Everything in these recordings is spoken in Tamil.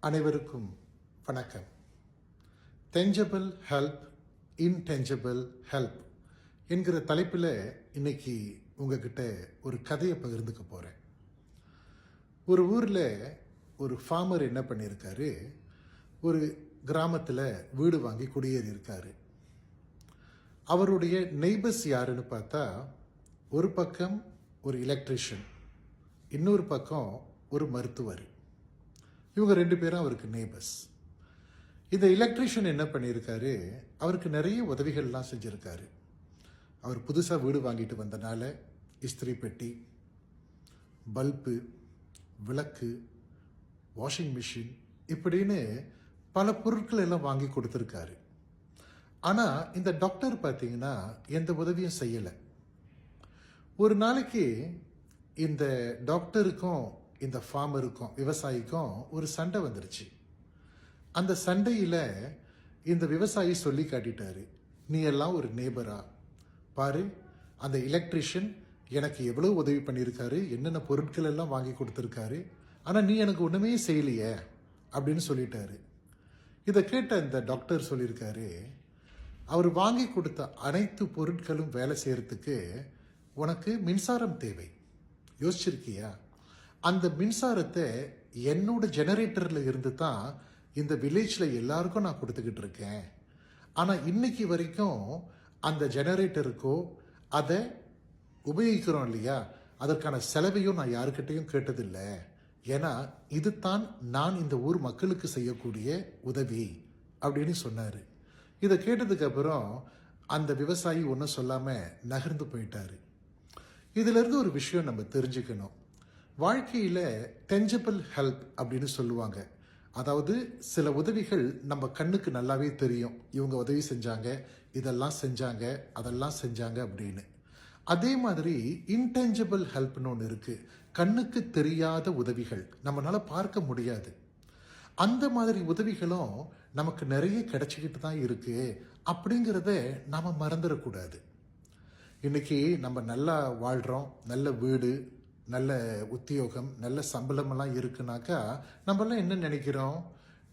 அனைவருக்கும் வணக்கம். டெஞ்சபிள் ஹெல்ப், இன்டெஞ்சபிள் ஹெல்ப் என்கிற தலைப்பில் இன்னைக்கு உங்ககிட்ட ஒரு கதையை பகிர்ந்துக்க போகிறேன். ஒரு ஊரில் ஒரு ஃபார்மர் என்ன பண்ணியிருக்காரு, ஒரு கிராமத்தில் வீடு வாங்கி குடியேறி இருக்காரு. அவருடைய நெய்பர்ஸ் யாருன்னு பார்த்தா, ஒரு பக்கம் ஒரு எலக்ட்ரிஷியன், இன்னொரு பக்கம் ஒரு மருத்துவர். இவங்க ரெண்டு பேரும் அவருக்கு நெய்பர்ஸ். இந்த எலக்ட்ரிஷியன் என்ன பண்ணியிருக்காரு, அவருக்கு நிறைய உதவிகள்லாம் செஞ்சுருக்காரு. அவர் புதுசாக வீடு வாங்கிட்டு வந்தனால இஸ்திரி பெட்டி, பல்பு, விளக்கு, வாஷிங் மிஷின் இப்படின்னு பல பொருட்கள் எல்லாம் வாங்கி கொடுத்துருக்காரு. ஆனால் இந்த டாக்டர் பார்த்தீங்கன்னா எந்த உதவியும் செய்யலை. ஒரு நாளைக்கு இந்த டாக்டருக்கும் இந்த ஃபார்மருக்கும், விவசாயிக்கும் ஒரு சண்டை வந்துருச்சு. அந்த சண்டையில் இந்த விவசாயி சொல்லி காட்டிட்டாரு, நீ எல்லாம் ஒரு நேபரா பாரு, அந்த எலக்ட்ரிஷியன் எனக்கு எவ்வளோ உதவி பண்ணியிருக்காரு, என்னென்ன பொருட்கள் எல்லாம் வாங்கி கொடுத்துருக்காரு, ஆனால் நீ எனக்கு ஒன்றுமே செய்யலையே அப்படின்னு சொல்லிட்டாரு. இதை கேட்ட இந்த டாக்டர் சொல்லியிருக்காரு, அவர் வாங்கி கொடுத்த அனைத்து பொருட்களும் வேலை செய்யறதுக்கு உனக்கு மின்சாரம் தேவை, யோசிச்சிருக்கியா? அந்த மின்சாரத்தை என்னோட ஜெனரேட்டரில் இருந்து தான் இந்த வில்லேஜில் எல்லாருக்கும் நான் கொடுத்துக்கிட்டு இருக்கேன். ஆனால் இன்னைக்கு வரைக்கும் அந்த ஜெனரேட்டருக்கோ அதை உபயோகிக்கிறோம் இல்லையா, அதற்கான செலவையும் நான் யாருக்கிட்டையும் கேட்டதில்லை. ஏன்னா இது தான் நான் இந்த ஊர் மக்களுக்கு செய்யக்கூடிய உதவி அப்படின்னு சொன்னார். இதை கேட்டதுக்கு அப்புறம் அந்த விவசாயி ஒன்றும் சொல்லாமல் நகர்ந்து போயிட்டாரு. இதிலிருந்து ஒரு விஷயம் நம்ம தெரிஞ்சுக்கணும். வாழ்க்கையில் டெஞ்சபிள் ஹெல்ப் அப்படின்னு சொல்லுவாங்க. அதாவது சில உதவிகள் நம்ம கண்ணுக்கு நல்லாவே தெரியும், இவங்க உதவி செஞ்சாங்க, இதெல்லாம் செஞ்சாங்க, அதெல்லாம் செஞ்சாங்க அப்படின்னு. அதே மாதிரி இன்டெஞ்சபிள் ஹெல்ப்னு ஒன்று இருக்குது. கண்ணுக்கு தெரியாத உதவிகள், நம்மளால பார்க்க முடியாது. அந்த மாதிரி உதவிகளும் நமக்கு நிறைய கிடைச்சிக்கிட்டு தான் இருக்கு அப்படிங்கிறத நாம் மறந்துடக்கூடாது. இன்னைக்கு நம்ம நல்லா வாழ்கிறோம், நல்ல வீடு, நல்ல உத்தியோகம், நல்ல சம்பளமெல்லாம் இருக்குனாக்கா நம்மளாம் என்ன நினைக்கிறோம்,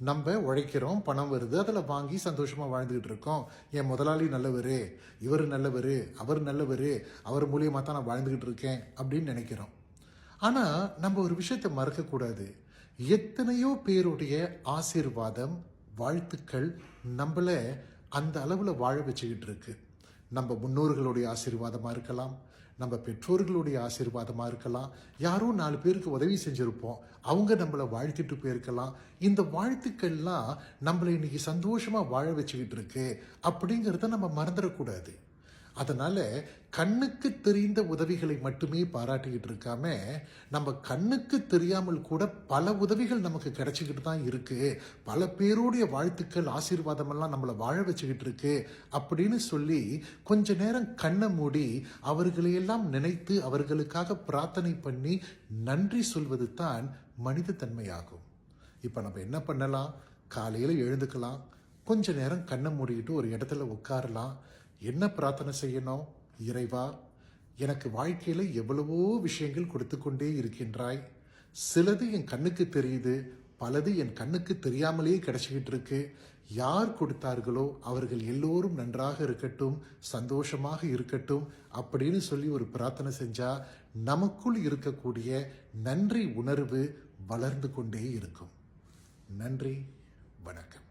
நம்ம உழைக்கிறோம், பணம் வருது, அதில் வாங்கி சந்தோஷமாக வாழ்ந்துக்கிட்டு இருக்கோம். என் முதலாளி நல்லவர், இவர் நல்லவர், அவர் நல்லவர், அவர் மூலியமாக தான் நான் வாழ்ந்துக்கிட்டு இருக்கேன் அப்படின்னு நினைக்கிறோம். ஆனால் நம்ம ஒரு விஷயத்தை மறக்கக்கூடாது. எத்தனையோ பேருடைய ஆசீர்வாதம், வாழ்த்துக்கள் நம்மளை அந்த அளவில் வாழ வச்சுக்கிட்டு இருக்கு. நம்ம முன்னோர்களுடைய ஆசீர்வாதமாக இருக்கலாம், நம்ம பெற்றோர்களுடைய ஆசீர்வாதமாக இருக்கலாம், யாரோ 4 பேருக்கு உதவி செஞ்சுருப்போம், அவங்க நம்மளை வாழ்த்திட்டு போயிருக்கலாம். இந்த வாழ்த்துக்கள்லாம் நம்மளை இன்னைக்கு சந்தோஷமாக வாழ வச்சுக்கிட்டு இருக்கு அப்படிங்கிறத நம்ம மறந்துடக்கூடாது. அதனால கண்ணுக்கு தெரிந்த உதவிகளை மட்டுமே பாராட்டிக்கிட்டு இருக்காம, நம்ம கண்ணுக்கு தெரியாமல் கூட பல உதவிகள் நமக்கு கிடைச்சிக்கிட்டு தான் இருக்கு, பல பேருடைய வாழ்த்துக்கள், ஆசீர்வாதம் எல்லாம் நம்மளை வாழ வச்சுக்கிட்டு இருக்கு அப்படின்னு சொல்லி கொஞ்ச நேரம் கண்ணை மூடி அவர்களையெல்லாம் நினைத்து அவர்களுக்காக பிரார்த்தனை பண்ணி நன்றி சொல்வது தான் மனித தன்மையாகும். இப்போ நம்ம என்ன பண்ணலாம், காலையில் எழுந்துக்கலாம், கொஞ்ச நேரம் கண்ணை மூடிக்கிட்டு ஒரு இடத்துல உட்காரலாம். என்ன பிரார்த்தனை செய்யணும், இறைவா, எனக்கு வாழ்க்கையில் எவ்வளவோ விஷயங்கள் கொடுத்து கொண்டே இருக்கின்றாய், சிலது என் கண்ணுக்கு தெரியுது, பலது என் கண்ணுக்கு தெரியாமலே கிடைச்சிக்கிட்டு இருக்கு. யார் கொடுத்தார்களோ அவர்கள் எல்லோரும் நன்றாக இருக்கட்டும், சந்தோஷமாக இருக்கட்டும் அப்படின்னு சொல்லி ஒரு பிரார்த்தனை செஞ்சா நமக்குள் இருக்கக்கூடிய நன்றி உணர்வு வளர்ந்து கொண்டே இருக்கும். நன்றி, வணக்கம்.